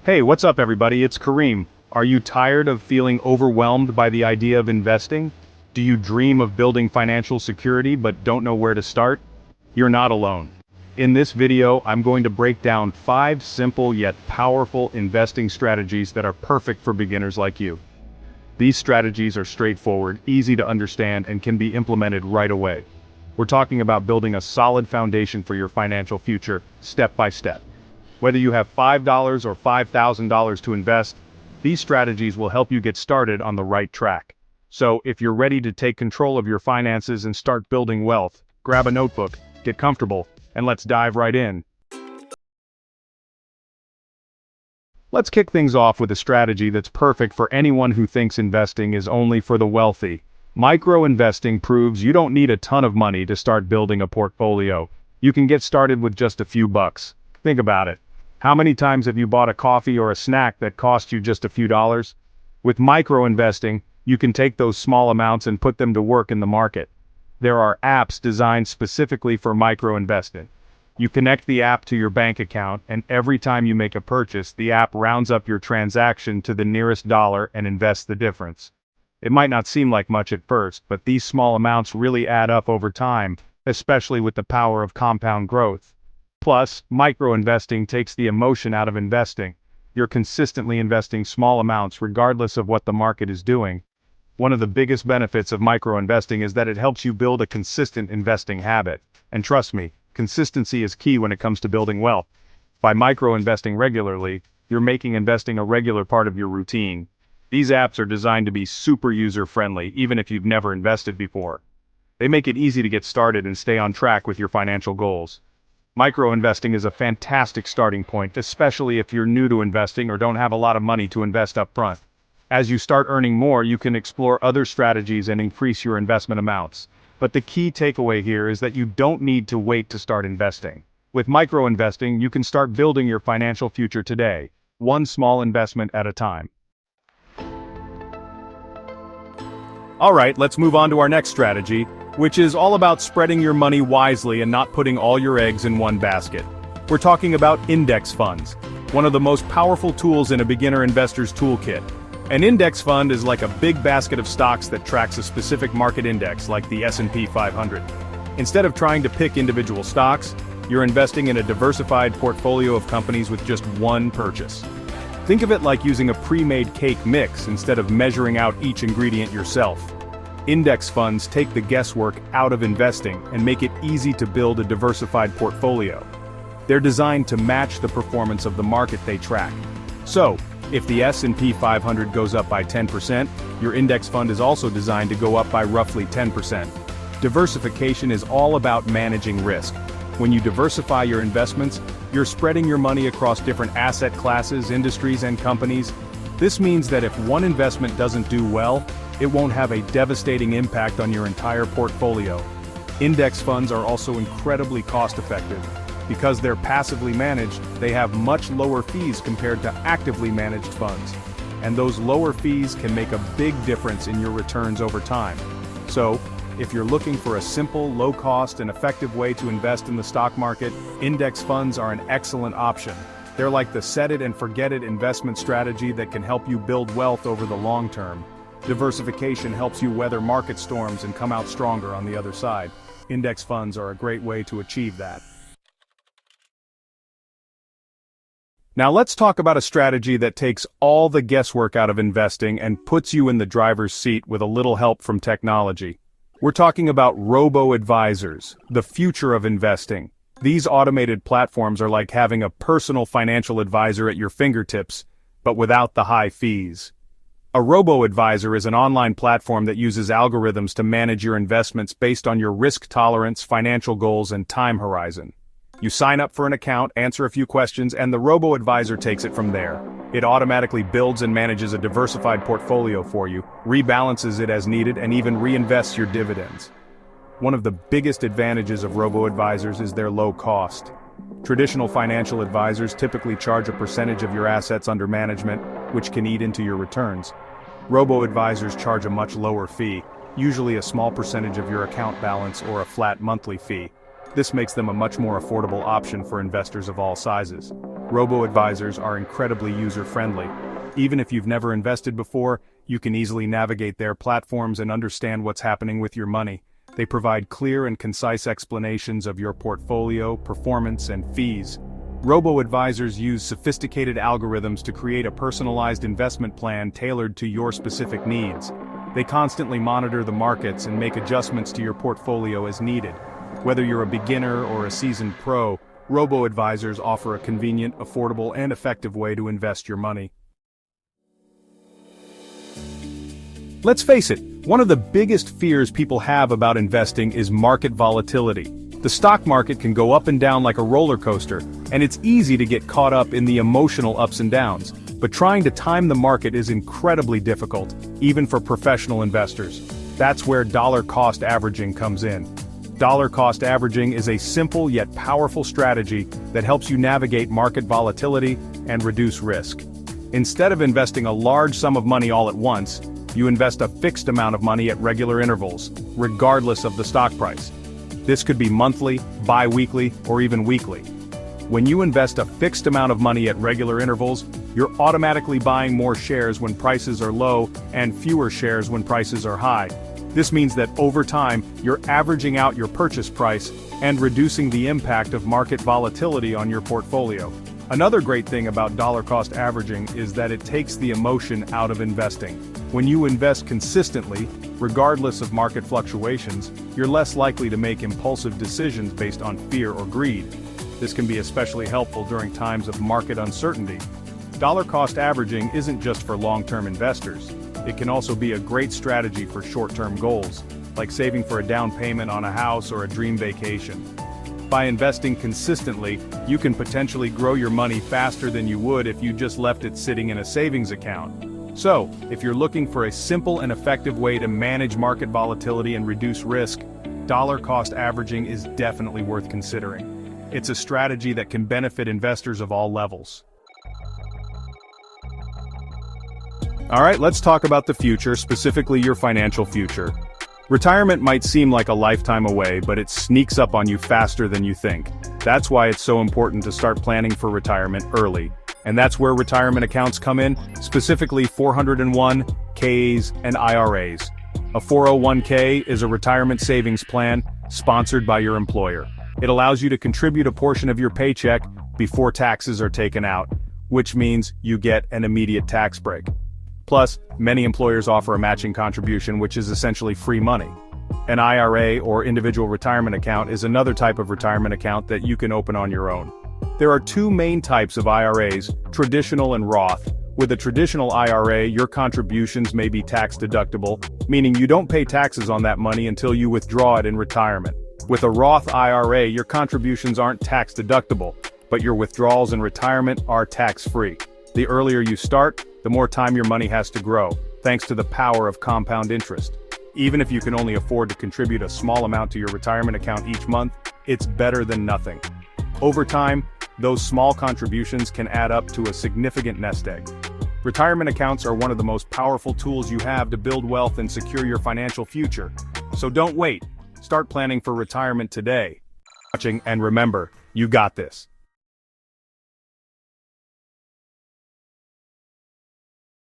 Hey, what's up everybody? It's Kareem. Are you tired of feeling overwhelmed by the idea of investing? Do you dream of building financial security but don't know where to start? You're not alone. In this video, I'm going to break down 5 simple yet powerful investing strategies that are perfect for beginners like you. These strategies are straightforward, easy to understand, and can be implemented right away. We're talking about building a solid foundation for your financial future, step by step. Whether you have $5 or $5,000 to invest, these strategies will help you get started on the right track. So, if you're ready to take control of your finances and start building wealth, grab a notebook, get comfortable, and let's dive right in. Let's kick things off with a strategy that's perfect for anyone who thinks investing is only for the wealthy. Micro-investing proves you don't need a ton of money to start building a portfolio. You can get started with just a few bucks. Think about it. How many times have you bought a coffee or a snack that cost you just a few dollars? With micro-investing, you can take those small amounts and put them to work in the market. There are apps designed specifically for micro-investing. You connect the app to your bank account, and every time you make a purchase, the app rounds up your transaction to the nearest dollar and invests the difference. It might not seem like much at first, but these small amounts really add up over time, especially with the power of compound growth. Plus, micro-investing takes the emotion out of investing. You're consistently investing small amounts regardless of what the market is doing. One of the biggest benefits of micro-investing is that it helps you build a consistent investing habit. And trust me, consistency is key when it comes to building wealth. By micro-investing regularly, you're making investing a regular part of your routine. These apps are designed to be super user-friendly, even if you've never invested before. They make it easy to get started and stay on track with your financial goals. Micro-investing is a fantastic starting point, especially if you're new to investing or don't have a lot of money to invest up front. As you start earning more, you can explore other strategies and increase your investment amounts. But the key takeaway here is that you don't need to wait to start investing. With micro-investing, you can start building your financial future today, one small investment at a time. Alright, let's move on to our next strategy, which is all about spreading your money wisely and not putting all your eggs in one basket. We're talking about index funds, one of the most powerful tools in a beginner investor's toolkit. An index fund is like a big basket of stocks that tracks a specific market index, like the S&P 500. Instead of trying to pick individual stocks, you're investing in a diversified portfolio of companies with just one purchase. Think of it like using a pre-made cake mix instead of measuring out each ingredient yourself. Index funds take the guesswork out of investing and make it easy to build a diversified portfolio. They're designed to match the performance of the market they track. So, if the S&P 500 goes up by 10%, your index fund is also designed to go up by roughly 10%. Diversification is all about managing risk. When you diversify your investments, you're spreading your money across different asset classes, industries, and companies. This means that if one investment doesn't do well, it won't have a devastating impact on your entire portfolio. Index funds are also incredibly cost-effective. Because they're passively managed, they have much lower fees compared to actively managed funds. And those lower fees can make a big difference in your returns over time. So, if you're looking for a simple, low-cost, and effective way to invest in the stock market, index funds are an excellent option. They're like the set-it-and-forget-it investment strategy that can help you build wealth over the long term. Diversification helps you weather market storms and come out stronger on the other side. Index funds are a great way to achieve that. Now let's talk about a strategy that takes all the guesswork out of investing and puts you in the driver's seat with a little help from technology. We're talking about Robo-Advisors, the future of investing. These automated platforms are like having a personal financial advisor at your fingertips, but without the high fees. A Robo-Advisor is an online platform that uses algorithms to manage your investments based on your risk tolerance, financial goals, and time horizon. You sign up for an account, answer a few questions, and the Robo-Advisor takes it from there. It automatically builds and manages a diversified portfolio for you, rebalances it as needed, and even reinvests your dividends. One of the biggest advantages of Robo-Advisors is their low cost. Traditional financial advisors typically charge a percentage of your assets under management, which can eat into your returns. Robo-Advisors charge a much lower fee, usually a small percentage of your account balance or a flat monthly fee. This makes them a much more affordable option for investors of all sizes. Robo-Advisors are incredibly user-friendly. Even if you've never invested before, you can easily navigate their platforms and understand what's happening with your money. They provide clear and concise explanations of your portfolio, performance, and fees. Robo-Advisors use sophisticated algorithms to create a personalized investment plan tailored to your specific needs. They constantly monitor the markets and make adjustments to your portfolio as needed. Whether you're a beginner or a seasoned pro, Robo-Advisors offer a convenient, affordable, and effective way to invest your money. Let's face it, one of the biggest fears people have about investing is market volatility. The stock market can go up and down like a roller coaster, and it's easy to get caught up in the emotional ups and downs. But trying to time the market is incredibly difficult, even for professional investors. That's where dollar-cost averaging comes in. Dollar-cost averaging is a simple yet powerful strategy that helps you navigate market volatility and reduce risk. Instead of investing a large sum of money all at once, you invest a fixed amount of money at regular intervals, regardless of the stock price. This could be monthly, bi-weekly, or even weekly. When you invest a fixed amount of money at regular intervals, you're automatically buying more shares when prices are low and fewer shares when prices are high. This means that over time, you're averaging out your purchase price and reducing the impact of market volatility on your portfolio. Another great thing about dollar-cost averaging is that it takes the emotion out of investing. When you invest consistently, regardless of market fluctuations, you're less likely to make impulsive decisions based on fear or greed. This can be especially helpful during times of market uncertainty. Dollar-cost averaging isn't just for long-term investors. It can also be a great strategy for short-term goals, like saving for a down payment on a house or a dream vacation. By investing consistently, you can potentially grow your money faster than you would if you just left it sitting in a savings account. So, if you're looking for a simple and effective way to manage market volatility and reduce risk, dollar-cost averaging is definitely worth considering. It's a strategy that can benefit investors of all levels. Alright, let's talk about the future, specifically your financial future. Retirement might seem like a lifetime away, but it sneaks up on you faster than you think. That's why it's so important to start planning for retirement early. And that's where retirement accounts come in, specifically 401, Ks, and IRAs. A 401k is a retirement savings plan sponsored by your employer. It allows you to contribute a portion of your paycheck before taxes are taken out, which means you get an immediate tax break. Plus, many employers offer a matching contribution, which is essentially free money. An IRA, or individual retirement account, is another type of retirement account that you can open on your own. There are two main types of IRAs, traditional and Roth. With a traditional IRA, your contributions may be tax deductible, meaning you don't pay taxes on that money until you withdraw it in retirement. With a Roth IRA, your contributions aren't tax deductible, but your withdrawals in retirement are tax-free. The earlier you start, the more time your money has to grow, thanks to the power of compound interest. Even if you can only afford to contribute a small amount to your retirement account each month, it's better than nothing. Over time, those small contributions can add up to a significant nest egg. Retirement accounts are one of the most powerful tools you have to build wealth and secure your financial future. So don't wait. Start planning for retirement today. And remember, you got this.